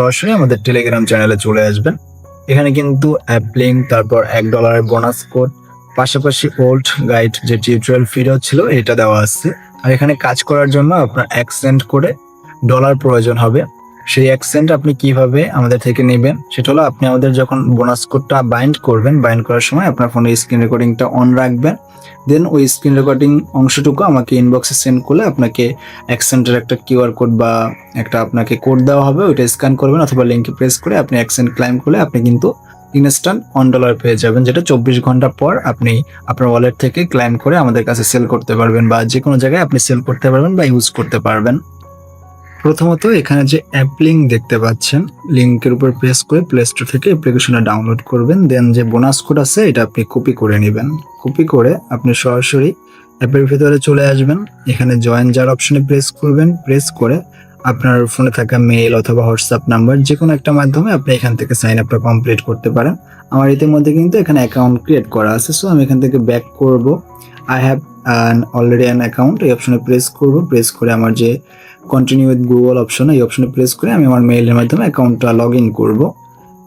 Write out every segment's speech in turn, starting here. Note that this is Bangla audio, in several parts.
সরাসরি আমাদের টেলিগ্রাম চ্যানেলে চলে আসবেন। এখানে কিন্তু অ্যাপ লিঙ্ক, তারপর $1 বোনাস কোড, পাশাপাশি ওল্ড গাইড যে টিউটোরিয়াল ভিডিও ছিল এটা দেওয়া আছে। আর এখানে কাজ করার জন্য আপনার $1 করে ডলার প্রয়োজন হবে। সেই $1 আপনি কিভাবে আমাদের থেকে নেবেন সেটা হলো, আপনি আমাদের যখন বোনাস কোডটা বাইন্ড করবেন, বাইন্ড করার সময় আপনার ফোনে স্ক্রিন রেকর্ডিংটা অন রাখবেন। দেন ওই স্ক্রিন রেকর্ডিং অংশটুকু আমাকে ইনবক্সে সেন্ড করলে আপনাকে $1 একটা কিউআর কোড বা একটা আপনাকে কোড দেওয়া হবে, ওইটা স্ক্যান করবেন অথবা লিঙ্কে প্রেস করে আপনি $1 ক্লাইম করলে আপনি কিন্তু ইনস্ট্যান্ট $1 পেয়ে যাবেন, যেটা 24 ঘন্টা পর আপনি আপনার ওয়ালেট থেকে ক্লাইম করে আমাদের কাছে সেল করতে পারবেন, বা যে কোনো জায়গায় আপনি সেল করতে পারবেন বা ইউজ করতে পারবেন। প্রথমত এখানে যে অ্যাপ লিঙ্ক দেখতে পাচ্ছেন, লিঙ্কের উপর প্রেস করে প্লে স্টোর থেকে অ্যাপ্লিকেশনটা ডাউনলোড করবেন। দেন যে বোনাস কোড আছে এটা আপনি কপি করে নেবেন। কপি করে আপনি সরাসরি অ্যাপের ভিতরে চলে আসবেন। এখানে জয়েন যার অপশনে প্রেস করবেন। প্রেস করে আপনার ফোনে থাকা মেইল অথবা হোয়াটসঅ্যাপ নাম্বার যে কোনো একটা মাধ্যমে আপনি এখান থেকে সাইন আপটা কমপ্লিট করতে পারেন। আমার ইতিমধ্যে কিন্তু এখানে অ্যাকাউন্ট ক্রিয়েট করা আছে, সো আমি এখান থেকে ব্যাক করব। I have already an account, এই অপশনে প্রেস করব। প্রেস করে আমার যে কন্টিনিউ উইথ গুগল অপশন, এই অপশনে প্রেস করে আমি আমার মেইলের মাধ্যমে অ্যাকাউন্টটা লগ ইন করবো।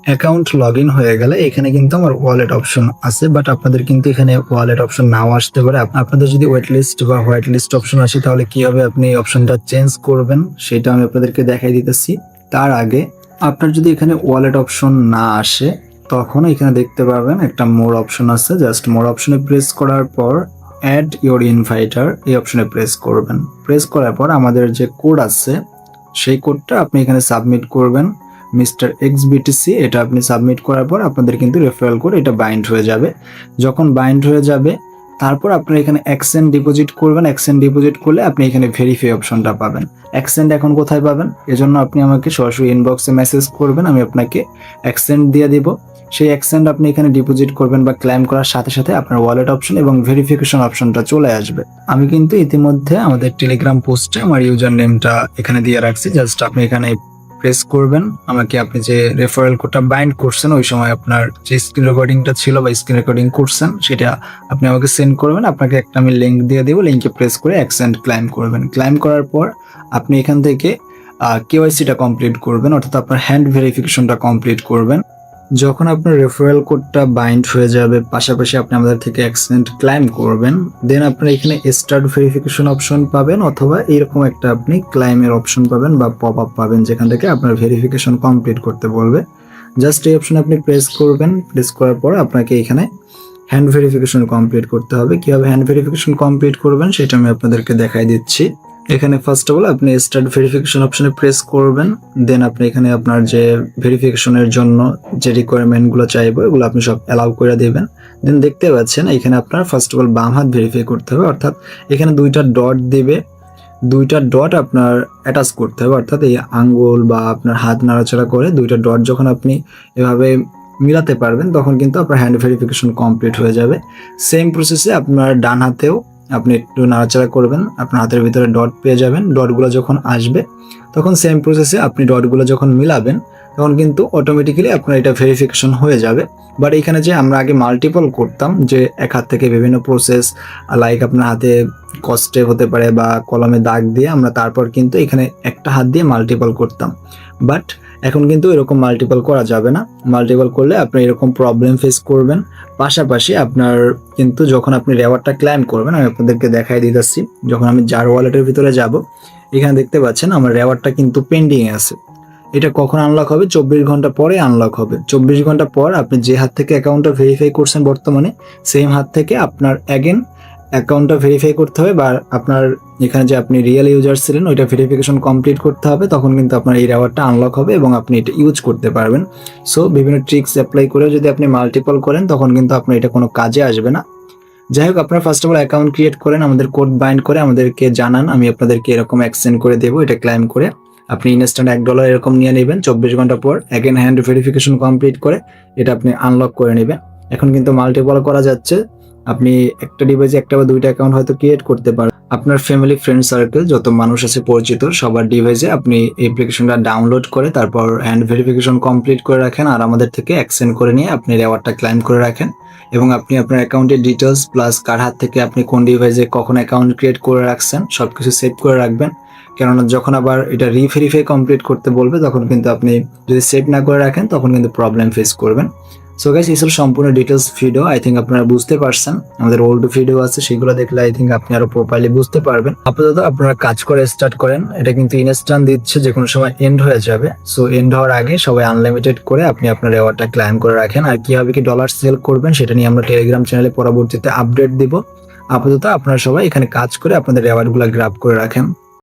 অ্যাকাউন্ট লগ ইন হয়ে গেলে এখানে কিন্তু আমার ওয়ালেট অপশন আছে, বাট আপনাদের কিন্তু এখানে ওয়ালেট অপশন নাও আসতে পারে। আপনাদের যদি ওয়েট লিস্ট বা হোয়াইট লিস্ট অপশন আসে তাহলে কিভাবে আপনি এই অপশনটা চেঞ্জ করবেন সেটা আমি আপনাদেরকে দেখাই দিতেছি। তার আগে আপনার যদি এখানে ওয়ালেট অপশন না আসে তখন এখানে দেখতে পাবেন একটা মোর অপশন আছে। জাস্ট মোর অপশনে প্রেস করার পর অ্যাড ইওর ইনভাইটার এই অপশনে প্রেস করবেন। প্রেস করার পর আমাদের যে কোড আছে সেই কোডটা আপনি এখানে সাবমিট করবেন, মিস্টার XBTC। এটা আপনি সাবমিট করার পর আপনাদের কিন্তু রেফারেল কোড এটা বাইন্ড হয়ে যাবে। যখন বাইন্ড হয়ে যাবে তারপর আপনারা এখানে $1 ডিপোজিট করবেন। $1 ডিপোজিট করলে আপনি এখানে ভেরিফাই অপশনটা পাবেন। $1 এখন কোথায় পাবেন, এজন্য আপনি আমাকে সরাসরি ইনবক্সে মেসেজ করবেন, আমি আপনাকে $1 দিয়ে দিব। সেই $1 আপনি এখানে ডিপোজিট করবেন বা ক্লেম করার সাথে সাথে আপনার ওয়ালেট অপশন এবং ভেরিফিকেশন অপশনটা চলে আসবে। আমি কিন্তু ইতিমধ্যে আমাদের টেলিগ্রাম পোস্টে আমার ইউজার নেমটা এখানে দিয়ে রাখছি। জাস্ট আপনি এখানে প্রেস করবেন, আমাকে আপনি যে রেফারেল কোডটা বাইন্ড করছেন ওই সময় আপনার যে স্ক্রিন রেকর্ডিংটা ছিল বা স্ক্রিন রেকর্ডিং করছেন সেটা আপনি আমাকে সেন্ড করবেন। আপনাকে একটা আমি লিঙ্ক দিয়ে দেবো, লিঙ্কে প্রেস করে $1 ক্লাইম করবেন। ক্লাইম করার পর আপনি এখান থেকে কেওয়াইসিটা কমপ্লিট করবেন, অর্থাৎ আপনার হ্যান্ড ভেরিফিকেশনটা কমপ্লিট করবেন। যখন আপনার রেফারেল কোডটা বাইন্ড হয়ে যাবে, পাশাপাশি আপনি আমাদের থেকে $1 ক্লাইম করবেন, দেন আপনারা এখানে স্টার্ট ভেরিফিকেশন অপশন পাবেন অথবা এরকম একটা আপনি ক্লাইমের অপশন পাবেন বা পপ আপ পাবেন যেখান থেকে আপনার ভেরিফিকেশন কমপ্লিট করতে বলবে। জাস্ট এই অপশনে আপনি প্রেস করবেন। প্রেস করার পর আপনাকে এখানে হ্যান্ড ভেরিফিকেশন কমপ্লিট করতে হবে। কিভাবে হ্যান্ড ভেরিফিকেশন কমপ্লিট করবেন সেটা আমি আপনাদেরকে দেখাই দিচ্ছি। এখানে ফার্স্ট অফ অল আপনি স্টার্ট ভেরিফিকেশন অপশনে প্রেস করবেন। দেন আপনি এখানে আপনার যে ভেরিফিকেশনের জন্য যে রিকোয়ারমেন্টগুলো চাইবো এগুলো আপনি সব অ্যালাউ করে দিবেন। দেন দেখতে পাচ্ছেন এখানে আপনার ফার্স্ট অফ অল বাম হাত ভেরিফাই করতে হবে, অর্থাৎ এখানে 2টা ডট দিবে, 2টা ডট আপনার অ্যাটাচ করতে হবে, অর্থাৎ এই আঙ্গুল বা আপনার হাত নাড়াচাড়া করে 2টা ডট যখন আপনি এভাবে মিলাতে পারবেন তখন কিন্তু আপনার হ্যান্ড ভেরিফিকেশন কমপ্লিট হয়ে যাবে। সেম প্রসেসে আপনার ডান হাতেও আপনি একটু নাড়াচাড়া করবেন, আপনার হাতের ভিতরে ডট পেয়ে যাবেন। ডটগুলো যখন আসবে তখন সেম প্রসেসে আপনি ডটগুলো যখন মিলাবেন তখন কিন্তু অটোমেটিক্যালি আপনার এটা ভেরিফিকেশন হয়ে যাবে। বাট এখানে যে আমরা আগে মাল্টিপল করতাম, যে এক হাত থেকে বিভিন্ন প্রসেস লাইক আপনার হাতে কস্টেপ হতে পারে বা কলমে দাগ দিয়ে আমরা তারপর কিন্তু এখানে একটা হাত দিয়ে মাল্টিপল করতাম, বাট এখন কিন্তু এরকম মাল্টিপল করা যাবে না। মাল্টিপল করলে আপনি এরকম প্রবলেম ফেস করবেন। পাশাপাশি আপনার কিন্তু যখন আপনি রেওয়ার্ডটা ক্লাইম করবেন, আমি আপনাদেরকে দেখাই দিতেছি। যখন আমি যার ওয়ালেটের ভিতরে যাব, এখানে দেখতে পাচ্ছেন আমার রেওয়ার্ডটা কিন্তু পেন্ডিংয়ে আছে। এটা কখন আনলক হবে, 24 ঘন্টা পরে আনলক হবে। 24 ঘন্টা পর আপনি যে হাত থেকে অ্যাকাউন্টটা ভেরিফাই করছেন বর্তমানে সেম হাত থেকে আপনার অ্যাগেন অ্যাকাউন্টটা ভেরিফাই করতে হবে, বা আপনার এখানে যে আপনি রিয়েল ইউজার ছিলেন ওইটা ভেরিফিকেশন কমপ্লিট করতে হবে। তখন কিন্তু আপনার এই রেওয়ার্ডটা আনলক হবে এবং আপনি এটা ইউজ করতে পারবেন। সো বিভিন্ন ট্রিক্স অ্যাপ্লাই করে যদি আপনি মাল্টিপল করেন তখন কিন্তু আপনার এটা কোনো কাজে আসবে না। যাই হোক, আপনারা first of all account create করেন, আমাদের কোড বাইন্ড করে আমাদেরকে জানান, আমি আপনাদেরকে এরকম এক্সচেঞ্জ করে দেবো। এটা ক্লাইম করে আপনি ইনস্ট্যান্ট $1 এরকম নিয়ে নেবেন। 24 ঘন্টা পর অ্যাগেন হ্যান্ড ভেরিফিকেশন কমপ্লিট করে এটা আপনি আনলক করে নেবেন। এখন কিন্তু মাল্টিপল করা যাচ্ছে। আপনি একটা ডিভাইসে একটা বা 2টা অ্যাকাউন্ট হয়তো ক্রিয়েট করতে পারেন। আপনার ফ্যামিলি ফ্রেন্ড সার্কেল যত মানুষ আছে পরিচিত সবার ডিভাইসে আপনি অ্যাপ্লিকেশনটা ডাউনলোড করে তারপর হ্যান্ড ভেরিফিকেশন কমপ্লিট করে রাখেন, আর আমাদের থেকে $1 করে নিয়ে আপনি রেওয়ার্ডটা ক্লাইম করে রাখেন। এবং আপনি আপনার অ্যাকাউন্টের ডিটেলস প্লাস কার হাত থেকে আপনি কোন ডিভাইসে কখন অ্যাকাউন্ট ক্রিয়েট করে রাখছেন সবকিছু সেভ করে রাখবেন। কেননা যখন আবার এটা রিভেরিফাই কমপ্লিট করতে বলবে তখন কিন্তু আপনি যদি সেভ না করে রাখেন তখন কিন্তু প্রবলেম ফেস করবেন। সো গাইস, এই সম্পূর্ণ ডিটেলস ভিডিও আই থিঙ্ক আপনারা বুঝতে পারছেন। আমাদের ওল্ড ভিডিও আছে, সেগুলো দেখলে আই থিঙ্ক আপনি আরো প্রপারলি বুঝতে পারবেন। আপাতত আপনারা কাজ করে স্টার্ট করেন। এটা কিন্তু ইনস্ট্যান্ট দিচ্ছে, যে কোনো সময় এন্ড হয়ে যাবে। সো এন্ড হওয়ার আগে সবাই আনলিমিটেড করে আপনি আপনার রেওয়ার্ডটা ক্লাইম করে রাখেন। আর কিভাবে কি ডলার সেল করবেন সেটা নিয়ে আমরা টেলিগ্রাম চ্যানেলে পরবর্তীতে আপডেট দিব। আপাতত আপনারা সবাই এখানে কাজ করে আপনাদের রেওয়ার্ড গুলা গ্রাব করে রাখেন।